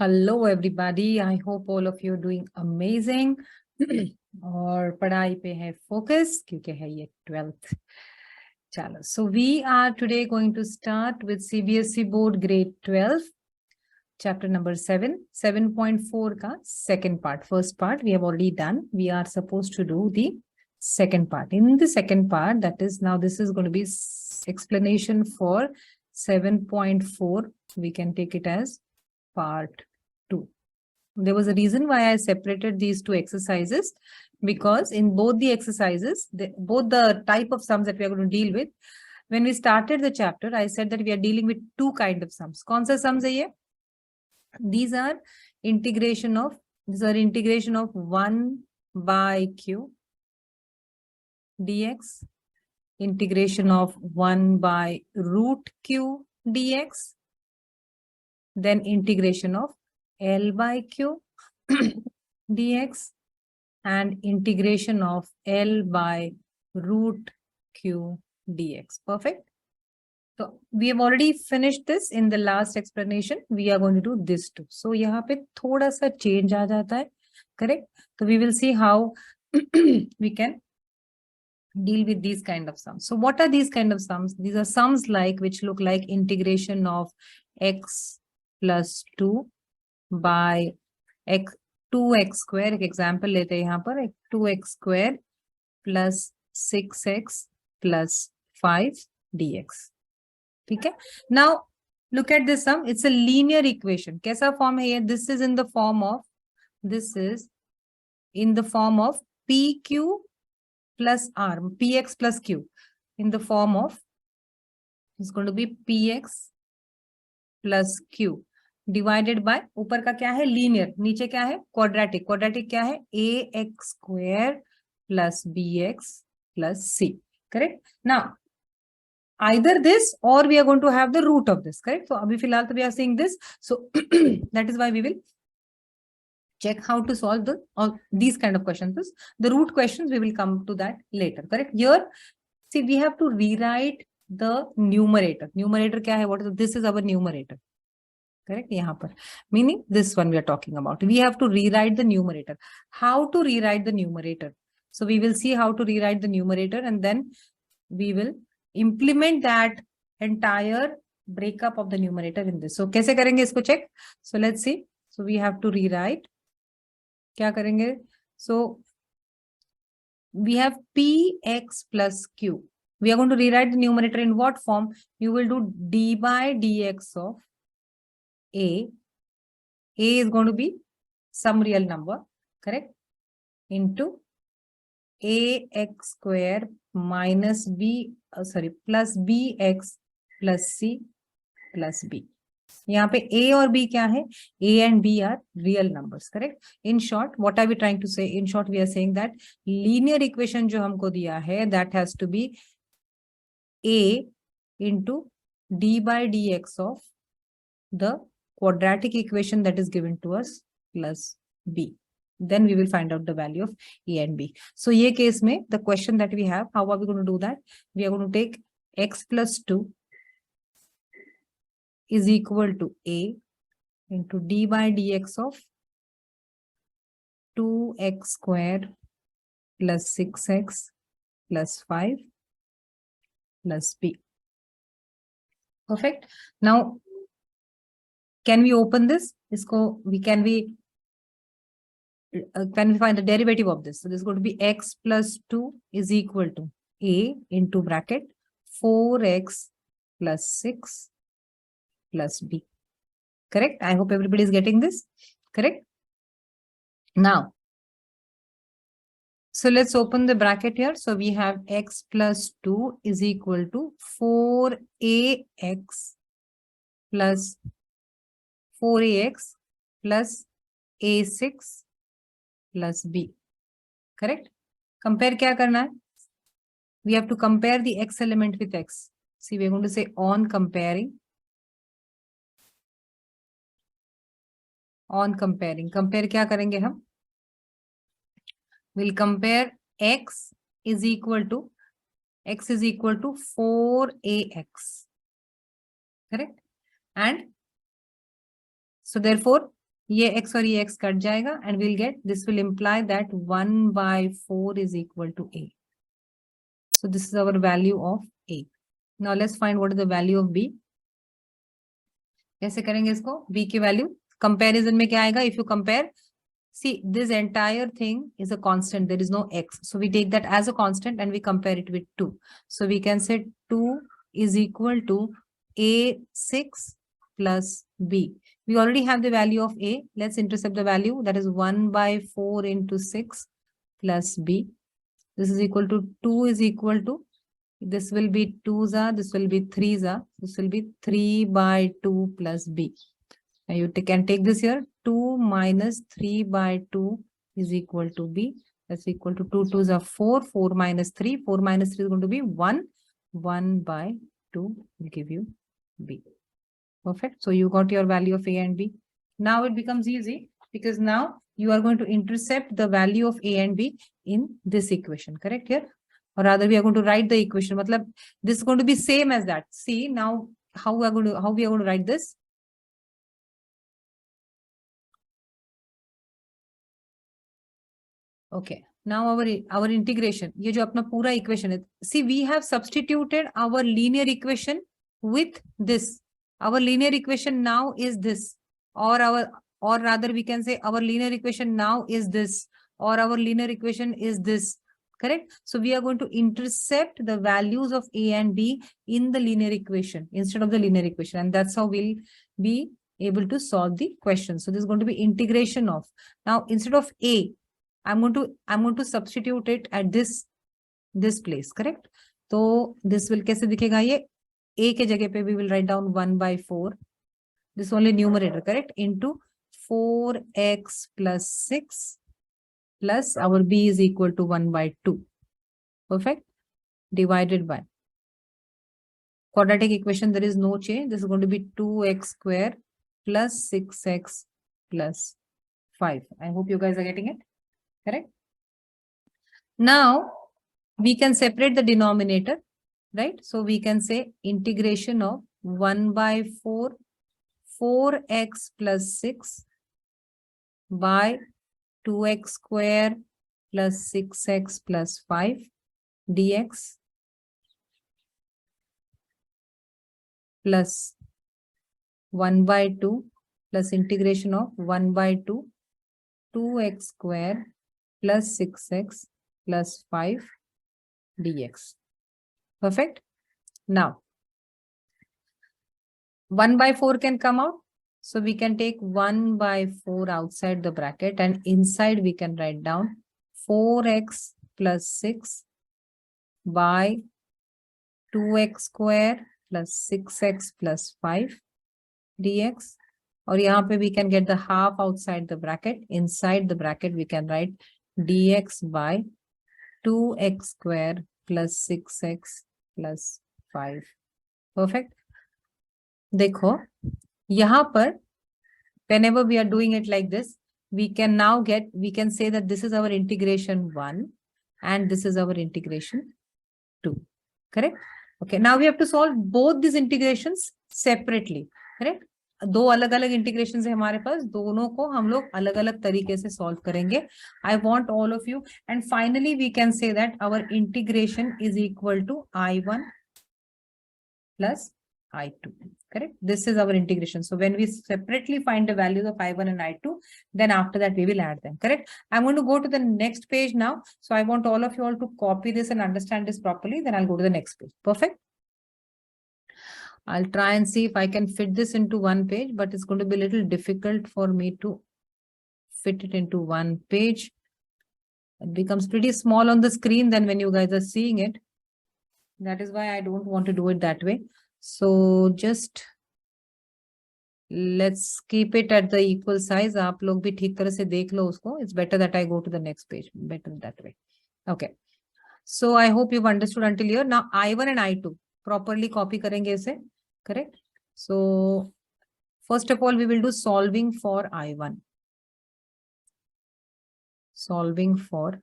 Hello everybody, I hope all of you are doing amazing. और पढ़ाई पे है focus क्योंकि है ये 12th. चलो, so we are today going to start with CBSE board grade 12, chapter number 7, 7.4 का second part. First part we have already done. We are supposed to do the second part. In the second part, that is now this is going to be explanation for 7.4. We can take it as part 2. There was a reason why I separated these two exercises, because in both the exercises, both the type of sums that we are going to deal with, when we started the chapter, I said that we are dealing with two kind of sums. कौन सा sums है ये? These are integration of 1 by q dx, integration of 1 by root q dx, then integration of L by Q dx and integration of L by root Q dx. Perfect. So we have already finished this in the last explanation. We are going to do this too. So यहाँ पे थोड़ा सा change आ जाता है, correct? So we will see how we can deal with these kind of sums. So what are these kind of sums? These are sums like which look like integration of x plus 2 by x 2x square. एक example लेते हैं यहाँ पर, 2x square plus 6x plus 5 dx. ठीक है? Now look at this sum. It's a linear equation. कैसा form है ये? This is in the form of pq plus r, px plus q, in the form of, it's going to be px plus q divided by, ऊपर का क्या है? Linear, नीचे क्या है? क्वाड्रेटिक. क्वाड्रेटिक क्या है? ax square plus bx plus c. Correct? Now either this or we are going to have the root of this. Correct? So अभी फिलहाल तो we are seeing this. So that is why we will check how to solve these kind of questions. The root questions, we will come to that later. Correct? Here, see, we have to rewrite the numerator. Numerator क्या है? What is this? Is our numerator. Correct? यहाँ पर, meaning this one we are talking about. We have to rewrite the numerator. How to rewrite the numerator? So we will see how to rewrite the numerator, and then we will implement that entire breakup of the numerator in this. So कैसे करेंगे इसको check? So let's see. So we have to rewrite. क्या करेंगे? So we have px plus q. We are going to rewrite the numerator in what form? You will do d by dx of a. A is going to be some real number, correct? Into ax square minus plus bx plus c plus b. यहाँ पे a और b क्या है? A and b are real numbers, correct? In short, what are we trying to say? In short, we are saying that linear equation जो हमको दिया है, that has to be a into d by dx of the quadratic equation that is given to us plus b. Then we will find out the value of a and b. So ये case में the question that we have, how are we going to do that? We are going to take x plus 2 is equal to a into d by dx of 2x square plus 6x plus 5 plus b. Perfect. Now can we open this? Can we find the derivative of this? So this is going to be x plus 2 is equal to a into bracket 4x plus 6 plus b. Correct? I hope everybody is getting this. Correct? Now, so let's open the bracket here. So we have x plus 2 is equal to 4ax plus a6 plus b. Correct? Compare क्या करना है? We have to compare the x element with x. See, we are going to say on comparing. Compare क्या करेंगे हम? We'll compare x is equal to 4ax. Correct? And so therefore ये x और ये x cut जाएगा and we'll get, this will imply that 1/4 is equal to a. So this is our value of a. Now let's find what is the value of b. कैसे करेंगे इसको? b की value comparison में क्या आएगा? If you compare, see this entire thing is a constant, there is no x, so we take that as a constant and we compare it with 2. So we can say 2 is equal to a6 plus b. We already have the value of a. Let's intercept the value, that is 1/4 into 6 plus b. This is equal to 2 is equal to, this will be 2s are, this will be 3s are, this will be 3/2 plus b. Now you can take this here, 2 minus 3/2 is equal to b. That's equal to 2 2s are 4, 4 minus 3, 4 minus 3 is going to be 1, 1/2 will give you b. Perfect. So you got your value of a and b. Now it becomes easy because now you are going to intercept the value of a and b in this equation, correct here? Or rather we are going to write the equation. Matlab, this is going to be same as that. See now how we are going to write this. Okay, now our integration, ये जो अपना पूरा equation है, see we have substituted our linear equation with this. Our linear equation now is this, or rather we can say our linear equation now is this, or our linear equation is this, correct? So we are going to intercept the values of a and b in the linear equation instead of the linear equation, and that's how we'll be able to solve the question. So this is going to be integration of, now instead of a, I'm going to substitute it at this place, correct? So this will कैसे दिखेगा? ये a के जगह पे we will write down 1/4. This only numerator, correct? Into 4x plus 6 plus our b is equal to 1/2. Perfect. Divided by quadratic equation. There is no change. This is going to be 2x square plus 6x plus 5. I hope you guys are getting it. Correct? Now we can separate the denominator, right? So we can say integration of 1/4 4x plus 6 by 2x square plus 6x plus 5 dx plus 1/2 plus integration of 1/2 2x square plus 6x plus 5 dx. Perfect. Now 1/4 can come out. So we can take 1/4 outside the bracket and inside we can write down 4x plus 6 by 2x square plus 6x plus 5 dx. और यहाँ पे we can get the half outside the bracket. Inside the bracket we can write dx by 2x square plus 6x plus 5. Perfect. देखो यहाँ पर whenever we are doing it like this, we can say that this is our integration 1 and this is our integration 2. Correct? Okay, now we have to solve both these integrations separately. Correct? दो अलग अलग integration है हमारे पास, दोनों को हम लोग अलग अलग तरीके से सॉल्व करेंगे. I want all of you, and finally we can say that our integration is equal to I1 plus I2. Correct? This is our integration. So when we separately find the values of I1 and I2, then after that we will add them. Correct? I'm going to go to the next page now. So I want all of you all to copy this and understand this properly. Then I'll go to the next page. Perfect. I'll try and see if I can fit this into one page, but it's going to be a little difficult for me to fit it into one page. It becomes pretty small on the screen then when you guys are seeing it. That is why I don't want to do it that way. So just let's keep it at the equal size. आप लोग भी ठीक तरह से देख लो उसको. It's better that I go to the next page. Better that way. Okay. So I hope you've understood until here. Now I1 and I2 properly copy करेंगे इसे. Correct? So first of all, we will do solving for I1. Solving for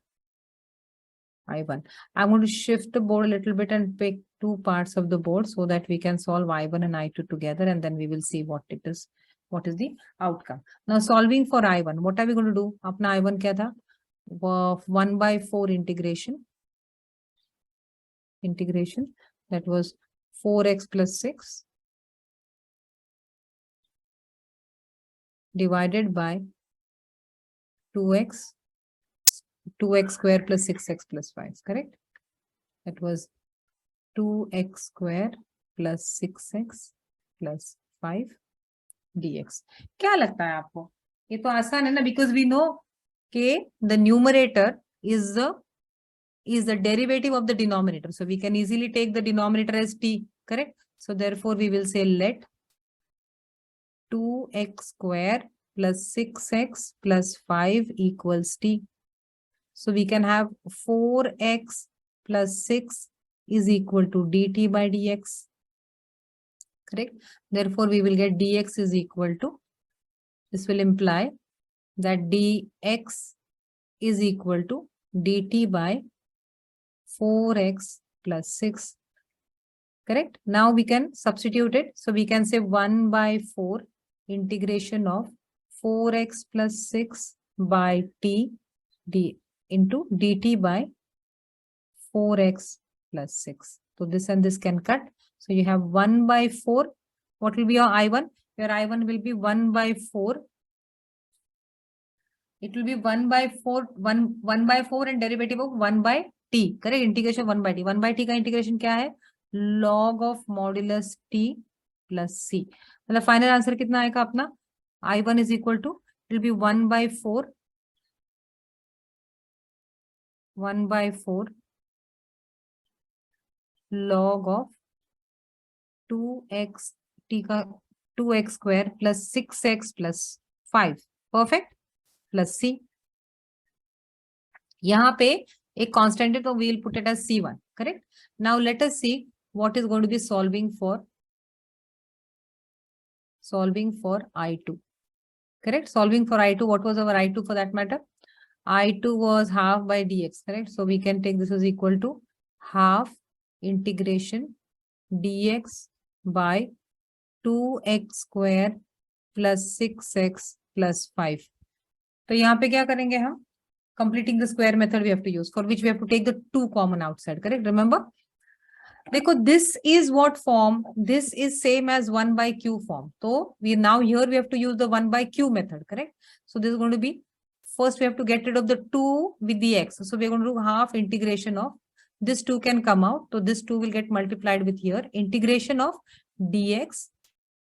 I1. I'm going to shift the board a little bit and pick two parts of the board so that we can solve I1 and I2 together, and then we will see what it is what is the outcome. Now solving for I1, what are we going to do? अपना I1 क्या था? 1/4 integration that was 4x plus 6 divided by 2x square plus 6x plus 5, correct? That was 2x square plus 6x plus 5 dx. क्या लगता है आपको? ये तो आसान है ना, because we know कि the numerator is the derivative of the denominator. So we can easily take the denominator as t, correct? So therefore we will say let 2x square plus 6x plus 5 equals t. So we can have 4x plus 6 is equal to dt by dx, correct? Therefore we will get dx is equal to, this will imply that dx is equal to dt by 4x plus 6, correct? Now we can substitute it. So we can say 1/4 integration of 4x plus 6 by t d into dt by 4x plus 6. So this and this can cut. So you have 1/4. What will be your I1? Your I1 will be 1/4. It will be 1/4 and derivative of 1/t. Correct? Integration of 1/t. 1/t का integration क्या है? Log of modulus t plus c. मतलब final answer कितना आएगा अपना? I1 is equal to, it will be 1/4 log of 2x t का 2x square plus 6x plus 5. Perfect? Plus c. यहाँ पे एक constant है तो we will put it as c1. Correct? Now let us see what is going to be solving for I2. Correct? Solving for I2. What was our I2 for that matter? I2 was half by dx. Correct? So we can take this as equal to half integration dx by 2x square plus 6x plus 5. तो यहाँ पे क्या करेंगे हम? Completing the square method we have to use, for which we have to take the 2 common outside. Correct? Remember? देखो, this is what form? This is same as 1/q form. So we now here we have to use the 1/q method. Correct? So this is going to be, first we have to get rid of the 2 with the x. So we're going to do half integration of, this 2 can come out. So this 2 will get multiplied with here. Integration of dx,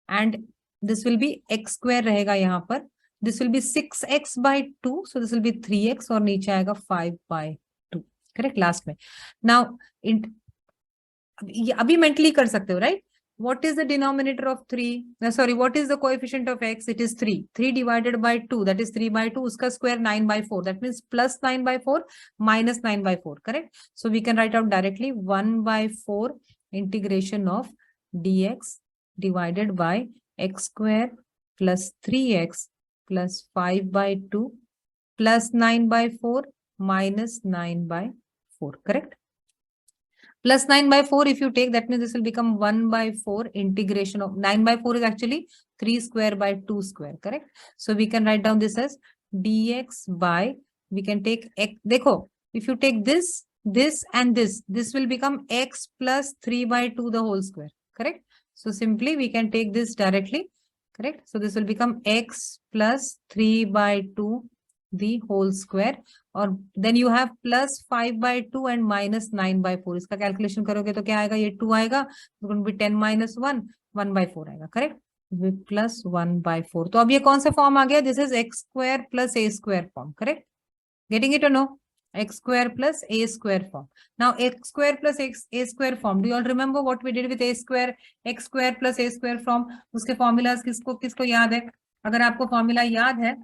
and this will be x square रहेगा यहाँ पर. This will be 6x by 2. So this will be 3x और नीचे आएगा 5/2. Correct? Last में. Now, अभी mentally कर सकते हो, right? What is the denominator of 3? Sorry, what is the coefficient of x? It is 3. 3 divided by 2, that is 3/2. उसका square 9/4. That means plus 9/4 minus 9/4. Correct? So we can write out directly 1/4 integration of dx divided by x square plus 3x plus 5/2 plus 9/4 minus 9/4. Correct? Plus 9/4 if you take, that means this will become 1/4 integration of 9/4 is actually 3 square by 2 square. Correct? So we can write down this as dx by, we can take x. देखो, if you take this and this will become x plus 3/2 the whole square. Correct? So simply we can take this directly. Correct? So this will become x plus 3/2 the whole square, और then you have plus 5/2 and minus 9/4. इसका calculation करोगे तो क्या आएगा? ये 2 आएगा, तो going to be 10 minus 1, 1/4 आएगा. करेक्ट? प्लस 1/4. तो अब ये कौन सा फॉर्म आ गया? This is x square plus a square form. Correct? Getting it or no? X square plus a square form. Now x square plus a square form. Do you all remember what we did with a square? X square plus a square form. उसके formulas किसको याद है? अगर आपको formula याद है,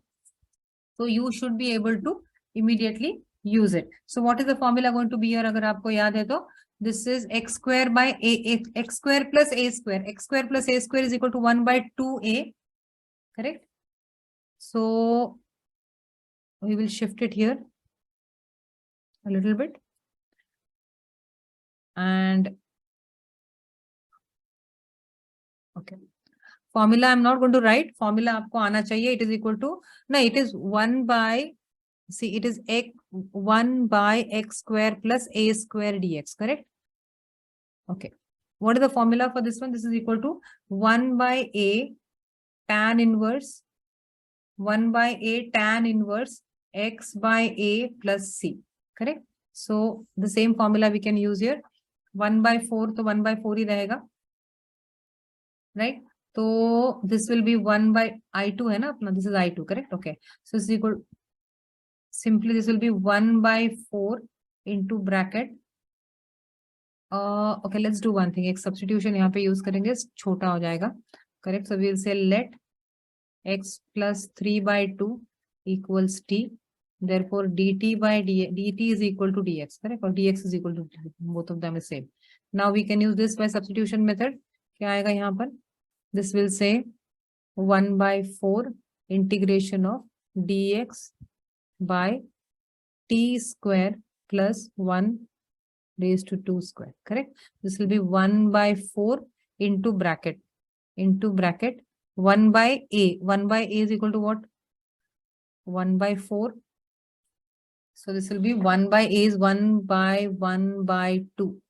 so you should be able to immediately use it. So what is the formula going to be here? अगर आपको याद है तो this is x square by x square plus a square. X square plus a square is equal to 1/2a. Correct? So we will shift it here a little bit, and okay, formula I am not going to write, formula आपको आना चाहिए. It is equal to, ना it is 1 by, see it is x 1 by x square plus a square dx, correct. Okay, what is the formula for this one? This is equal to 1 by a tan inverse 1 by a tan inverse x by a plus c, correct. So the same formula we can use here. 1 by 4 तो 1 by 4 ही रहेगा, right. तो this will be 1 by I2 है ना अपना, this is I2, correct. Okay, so this is equal, simply this will be 1 by 4 into bracket. Okay, let's do one thing, एक substitution यहाँ पे use करेंगे, छोटा हो जाएगा, correct. So we will say let x plus 3 by 2 equals t, therefore dt by dt is equal to dx, correct, or dx is equal to dt. Both of them is same. Now we can use this by substitution method. क्या आएगा यहाँ पर? This will say 1 by 4 integration of dx by t square plus 1 raised to 2 square, correct. This will be 1 by 4 into bracket 1 by a. 1 by a is equal to what? 1 by 4. So this will be 1 by a is 1 by 1 by 2,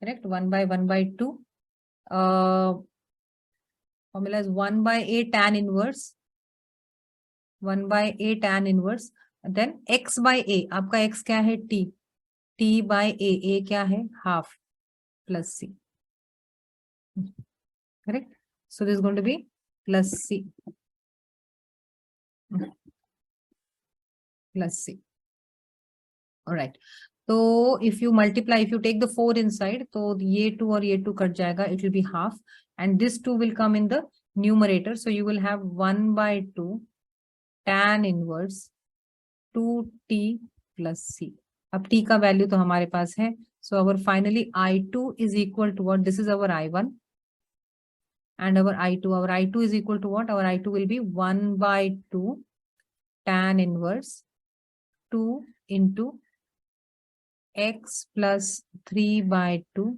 correct. 1 by 1 by 2. Formula is 1 by a tan inverse 1 by a tan inverse, then x by a. आपका x क्या है? t. t by a क्या है? half plus c, correct. So this is going to be plus c plus c. All right. So if you multiply, if you take the 4 inside, तो ये 2 और ये 2 cut जाएगा, it will be half, and this 2 will come in the numerator. So you will have 1 by 2 tan inverse 2t plus c. अब t का value तो हमारे पास है. So our finally I2 is equal to what? This is our I1 and our I2. Our I2 is equal to what? Our I2 will be 1 by 2 tan inverse 2 into x plus 3 by 2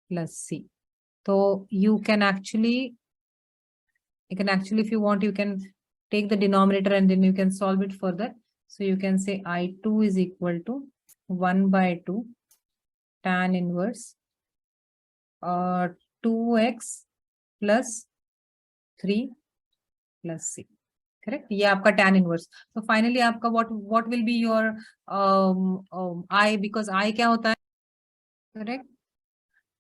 plus c. So you can actually, if you want, you can take the denominator and then you can solve it further. So you can say I2 is equal to 1 by 2 tan inverse 2x plus 3 plus c, correct. ये आपका tan inverse. So finally आपका what will be your I, because I क्या होता है, correct.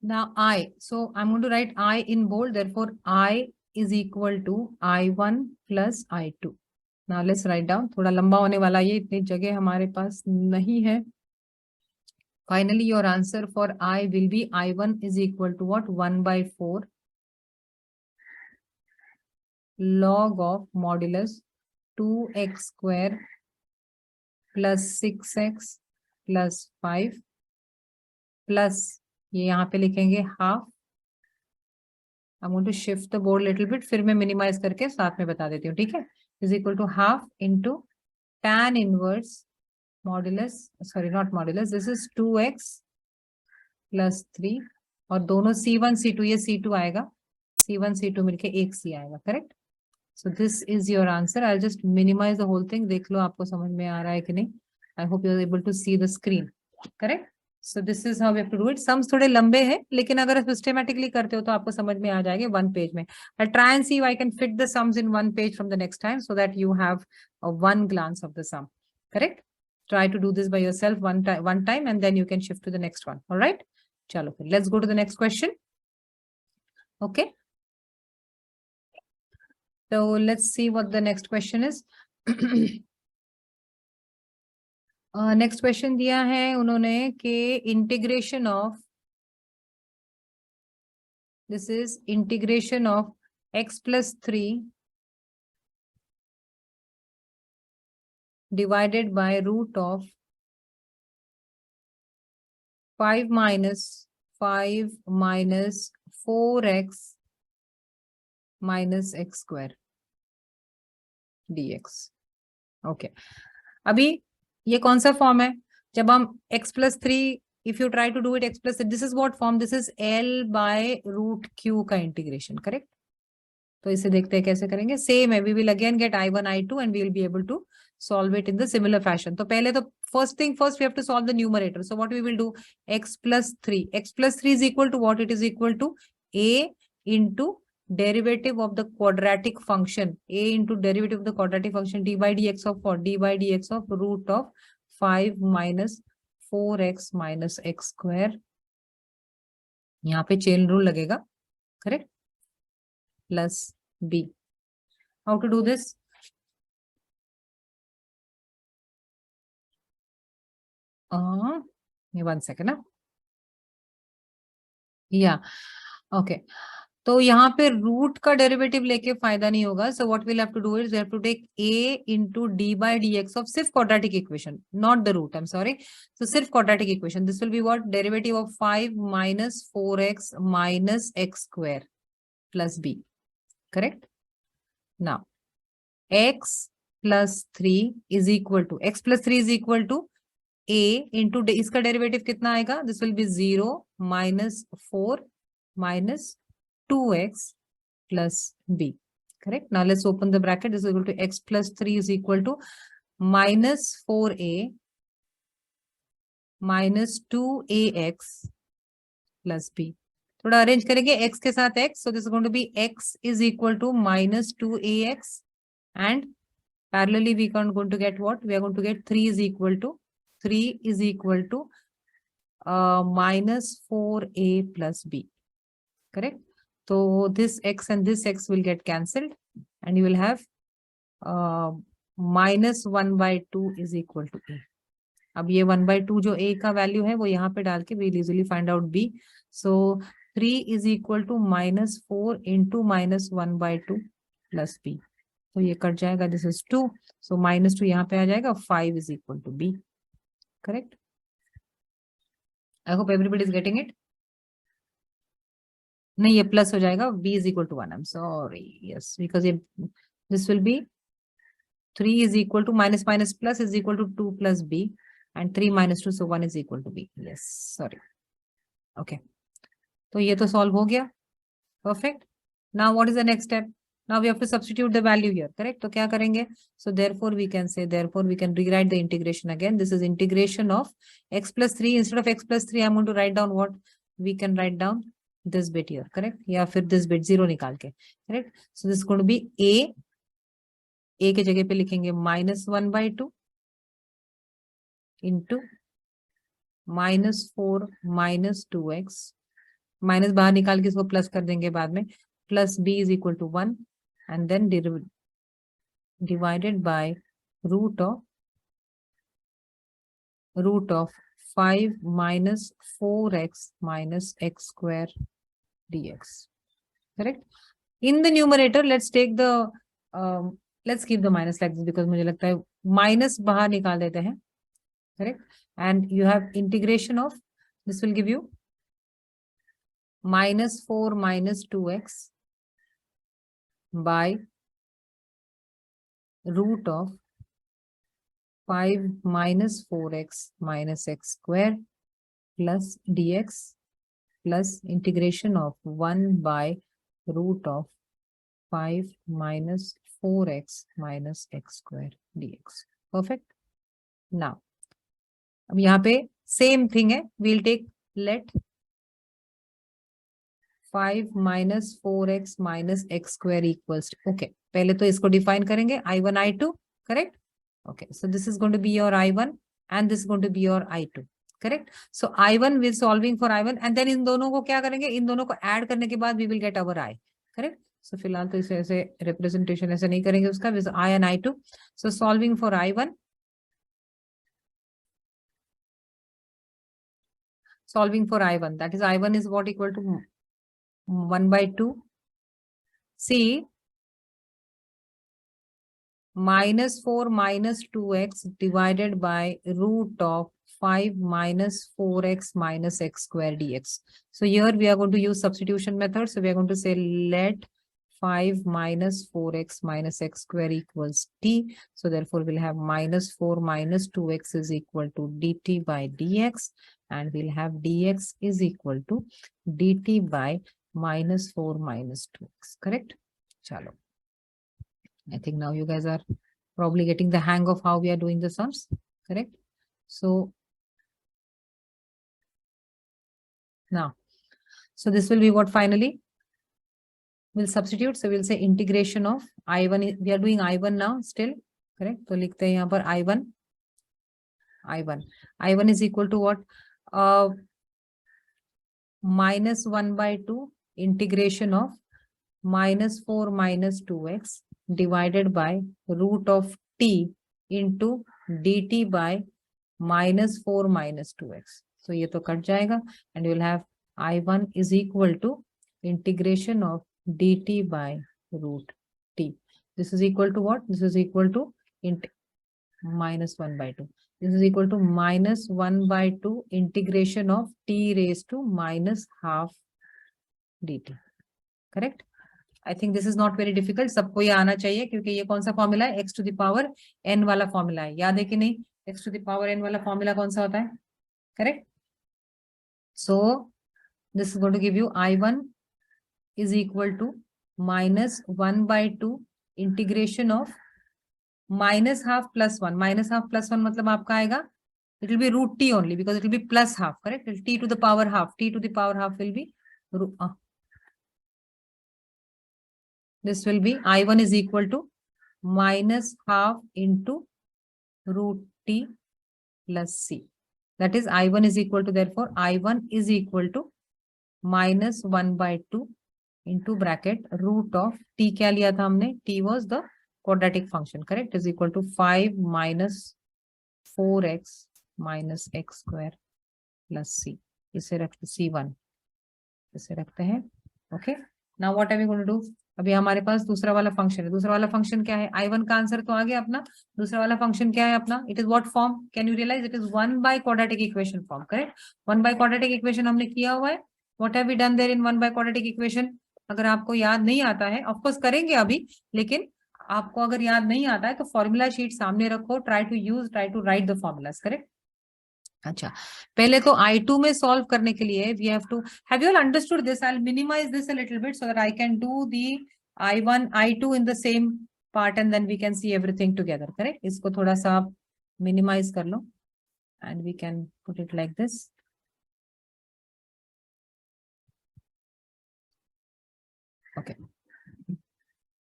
Now I, so I'm going to write I in bold, therefore I is equal to I1 plus I2. Now let's write down. थोड़ा लंबा होने वाला ये, इतनी जगह हमारे पास नहीं है. Finally your answer for I will be I1 is equal to what? 1 by 4 log of modulus 2x square plus 6x plus 5 plus ये यहाँ पे लिखेंगे half. I'm going to shift the board little bit, फिर मैं minimize करके साथ में बता देती हूँ, ठीक है. Is equal to half into tan inverse modulus, sorry not modulus, this is 2x plus 3 और दोनों C1 C2, ये C2 आएगा, C1 C2 मिलके एक C आएगा, correct. So this is your answer. I'll just minimize the whole thing. देख लो आपको समझ में आ रहा है कि नहीं. I hope you are able to see the screen, correct. So this is how we have to do it. Sums थोड़े लंबे हैं, लेकिन अगर systematically करते हो तो आपको समझ में आ जाएंगे one page में. I'll try and see if I can fit the sums in one page from the next time so that you have a one glance of the sum, correct. Try to do this by yourself one time and then you can shift to the next one. All right. Chalo, let's go to the next question. Okay. So let's see what the next question is. Next question दिया है उन्होंने कि integration of, this is integration of x plus 3 divided by root of 5 minus 5 minus 4x minus x square dx. Okay, अभी ये कौन सा form है? जब हम x plus 3, if you try to do it x plus, this is what form? This is L by root Q का integration, correct. तो इसे देखते हैं कैसे करेंगे. सेम है, we will again get I1 I2 and we will be able to solve it in the similar fashion. तो पहले तो first thing first we have to solve the numerator. So what we will do, x plus 3. X plus 3 is equal to what? It is equal to a into derivative of the quadratic function. A into derivative of the quadratic function d by dx of what? D by dx of root of 5 minus 4x minus x square. यहाँ पे chain rule लगेगा, correct, plus b. How to do this? One second ना. या okay, तो यहाँ पे root का derivative लेके फायदा नहीं होगा. So what will have to do is have to take a into d by dx of सिर्फ quadratic equation, not the root, I am sorry. So सिर्फ quadratic equation, this will be what? Derivative of 5 minus 4x minus x square plus b. Correct. Now x plus 3 is equal to x plus 3 is equal to a into इसका derivative कितना आएगा? This will B 0 minus 4 minus 2x plus b. Correct. Now let's open the bracket. This is equal to x plus 3 is equal to minus 4a minus 2ax plus b. थोड़ा arrange करेंगे x के साथ x. So this is going to be x is equal to minus 2ax and parallelly we are going to get what? We are going to get 3 is equal to minus 4a plus b. Correct. So this x and this x will get cancelled and you will have minus 1 by 2 is equal to a. अब ये 1 by 2 जो a का value है वो यहाँ पे डाल के we'll easily find out b. So 3 is equal to minus 4 into minus 1 by 2 plus b. तो ये कट जाएगा, this is 2. So minus 2 यहाँ पे आ जाएगा, 5 is equal to b. Correct. I hope everybody is getting it. नहीं, ये plus हो जाएगा, b is equal to 1. I'm sorry. Yes, because this will be 3 is equal to minus minus plus is equal to 2 plus b and 3 minus 2, so 1 is equal to b. Yes, sorry. Okay. तो ये तो solve हो गया. Perfect. Now what is the next step? Now we have to substitute the value here, correct? तो क्या करेंगे? So therefore we can say, therefore we can rewrite the integration again. This is integration of x plus 3. Instead of x plus 3, I'm going to write down what? We can write down this bit here, correct? या फिर this bit 0 निकाल के, correct? So this is going to be a के जगह पे लिखेंगे minus 1 by 2 into minus 4 minus 2x. Minus बाहर निकाल के इसको प्लस कर देंगे बाद में, plus b is equal to 1 and then divided by root of 5 minus 4x minus x square dx. Correct. In the numerator, let's take the let's keep the minus like this because मुझे लगता है minus बाहर निकाल देते हैं. Correct. And you have integration of, this will give you minus 4 minus 2x by root of 5 minus 4x minus x square plus dx plus integration of 1 by root of 5 minus 4x minus x square dx. Perfect. Now, अब यहाँ पे same thing है. We'll take let 5 minus 4x minus x square equals to, okay, पहले तो इसको define करेंगे I1 I2, correct? Okay, so this is going to be your I1 and this is going to be your I2, correct? So I1 we're solving for I1 and then इन दोनों को क्या करेंगे? इन दोनों को add करने के बाद we will get our I, correct? So फिलहाल तो इसे ऐसे representation ऐसे नहीं करेंगे उसका, with I and I2. So solving for I1, that is I1 is what equal to 1 by 2 c minus 4 minus 2x divided by root of 5 minus 4x minus x square dx. So here we are going to use substitution method. So we are going to say let 5 minus 4x minus x square equals t. So therefore we'll have minus 4 minus 2x is equal to dt by dx, and we'll have dx is equal to dt by minus 4 minus 2x, correct? Chalo. I think now you guys are probably getting the hang of how we are doing the sums, correct? So now, so this will be what finally? We'll substitute. So we'll say integration of I1. We are doing I1 now still, correct? So likhte hain yahan par I1. I1 is equal to what? Minus 1 by 2 integration of minus 4 minus 2x divided by root of t into dt by minus 4 minus 2x. So ये तो cut जाएगा and you will have I1 is equal to integration of dt by root t. This is equal to what? This is equal to minus 1 by 2. This is equal to minus 1 by 2 integration of t raised to minus half dt. Correct? I think this is not very difficult. सबको ये आना चाहिए क्योंकि ये कौन सा formula है? x to the power n वाला फॉर्मूला है. याद है कि नहीं? x to the power n वाला फॉर्मूला कौन सा होता है? Correct? So this is going to give you I1 is equal to minus 1 by 2 integration of minus half plus 1. Minus half plus 1 मतलब आपका आएगा, it will be root t only because it will be plus half, correct? T to the power half. T to the power half will be this will be I1 is equal to minus half into root t plus c. That is I1 is equal to, therefore I1 is equal to minus 1 by 2 into bracket root of t. क्या लिया था हमने? T was the quadratic function, correct? Is equal to 5 minus 4x minus x square plus c. इसे रखते c1, इसे रखते हैं. Okay. Now what are we going to do? अभी हमारे पास दूसरा वाला फंक्शन है. दूसरा वाला फंक्शन क्या है? I1 का आंसर तो आ गया अपना. दूसरा वाला फंक्शन क्या है अपना? It is what form? Can you realize it is 1 by quadratic equation form, correct? 1 by quadratic equation हमने किया हुआ है. What have we done there in 1 by quadratic equation? अगर आपको याद नहीं आता है, of course करेंगे अभी, लेकिन आपको अगर याद नहीं आता है तो फॉर्मूला शीट सामने रखो. Try to write the formulas, correct? अच्छा, पहले तो I2 में सॉल्व करने के लिए we have to, have you all understood this? I'll minimize this a little bit so that I can do the I1, I2 in the same part and then we can see everything together, correct? इसको थोड़ा सा आप minimize कर लो and we can put it like this. Okay.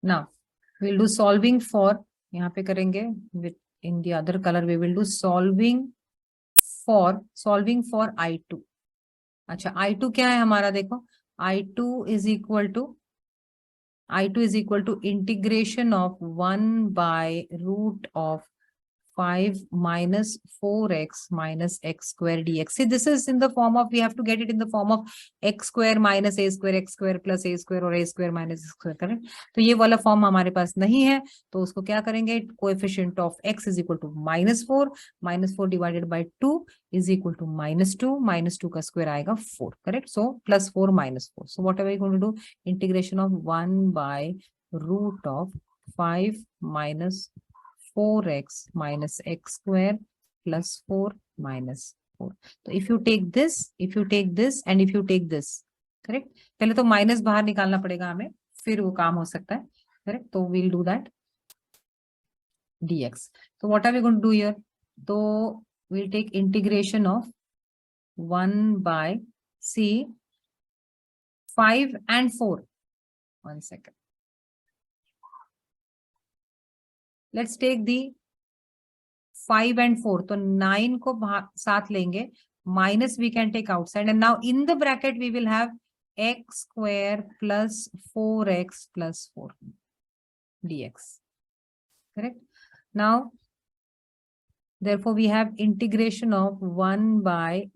Now we'll do solving for, यहाँ पे करेंगे with in the other color we will do solving for I2. अच्छा, I2 क्या है हमारा? देखो, I2 is equal to integration of 1 by root of 5 minus 4x minus x square dx. See, this is in the form of, we have to get it in the form of x square minus a square, x square plus a square और a square minus square, correct? तो ये वाला form हमारे पास नहीं है, तो उसको क्या करेंगे? Coefficient of x is equal to -4 divided by 2 is equal to -2 का स्क्वायर आएगा 4, correct? So +4 -4. So what are we going to do? Integration of 1 by root of 5 minus 4x minus x square plus 4 minus 4. So if you take this and if you take this, correct? पहले तो minus बाहर निकालना पड़ेगा हमें, फिर वो काम हो सकता है, correct? तो we'll do that dx. So what are we going to do here? So we'll take integration of 1 by, see, 5 and 4. 1 second. Let's take the 5 and 4. तो 9 को साथ लेंगे, minus we can take outside, and now in the bracket we will have x square plus 4x plus 4 dx, correct? Now therefore we have integration of 1 by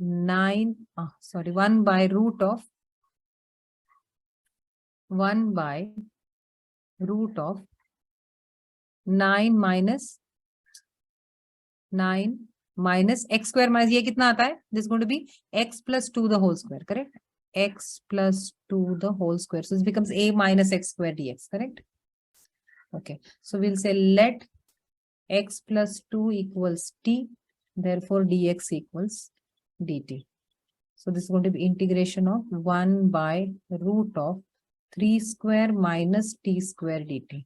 root of 9 minus x square minus ये कितना आता है? This is going to be x plus 2 the whole square, correct? X plus 2 the whole square. So this becomes a minus x square dx, correct? Okay. So we'll say let x plus 2 equals t. Therefore dx equals dt. So this is going to be integration of 1 by root of 3 square minus t square dt.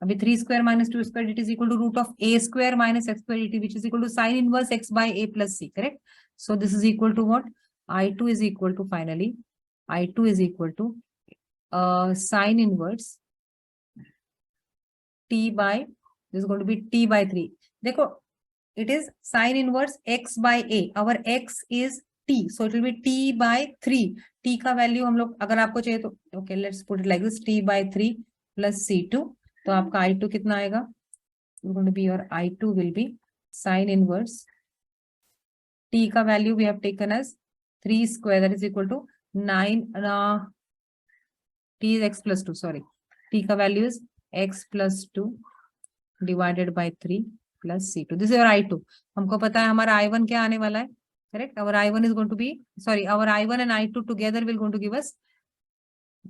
अभी 3 square minus 2 square dt is equal to root of a square minus x square dt, which is equal to sine inverse x by a plus c, correct? So this is equal to what? I2 is equal to, finally, I2 is equal to sine inverse t by, this is going to be t by 3. देखो, it is sine inverse x by a. Our x is t, so it will be t by 3. t का value हम लोग अगर आपको चाहिए तो okay, let's put it like this, t by 3 plus c2. तो आपका I2 कितना आएगा? Going to be your I2 will be sine inverse t का value we have taken as 3 square, that is equal to 9 t is x plus 2, sorry, t का value is x plus 2 divided by 3 plus c2. This is your I2. हमको पता है हमारा I1 क्या आने वाला है, correct? Our I1 is going to be, sorry, our I1 and I2 together will going to give us,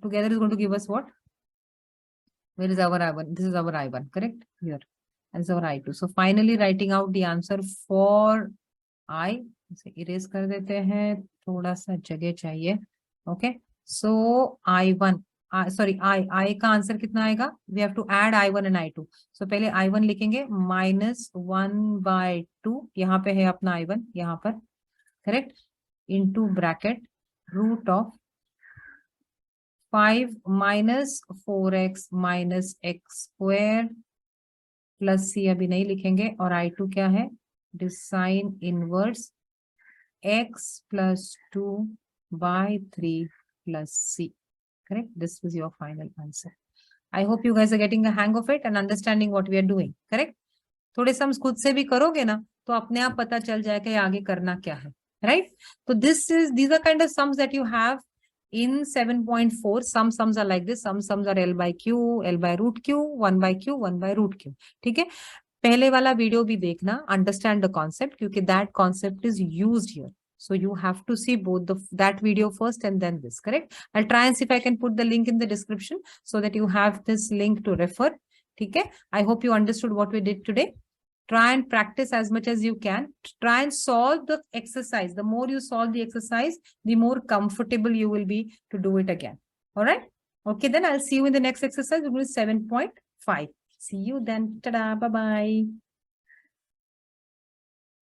together is going to give us what? Where is our I1? This is our I1, correct? Here. And this is our I2. So finally writing out the answer for I. इसे erase कर देते हैं, थोड़ा सा जगह चाहिए. Okay. So I1, sorry, I का answer कितना आएगा? We have to add I1 and I2. So पहले I1 लिखेंगे -1/2. यहाँ पे है अपना I1, यहाँ पर, correct? Into bracket root of 5 minus 4x minus x square plus c अभी नहीं लिखेंगे. और I2 क्या है? Sine inverse x plus 2 by 3 plus c. Correct? This is your final answer. I hope you guys are getting a hang of it and understanding what we are doing. Correct? थोड़े sums खुद से भी करोगे ना तो अपने आप पता चल जाएगा कि आगे करना क्या है. Right? So these are kind of sums that you have in 7.4. Some sums are like this. Some sums are L by Q, L by root Q, 1 by Q, 1 by root Q. ठीक है? पहले वाला video भी देखना, understand the concept, क्योंकि that concept is used here. So you have to see both that video first and then this, correct? I'll try and see if I can put the link in the description so that you have this link to refer. ठीक है? I hope you understood what we did today. Try and practice as much as you can. Try and solve the exercise. The more you solve the exercise, the more comfortable you will be to do it again. All right? Okay, then I'll see you in the next exercise. It will be 7.5. See you then. Ta-da. Bye-bye.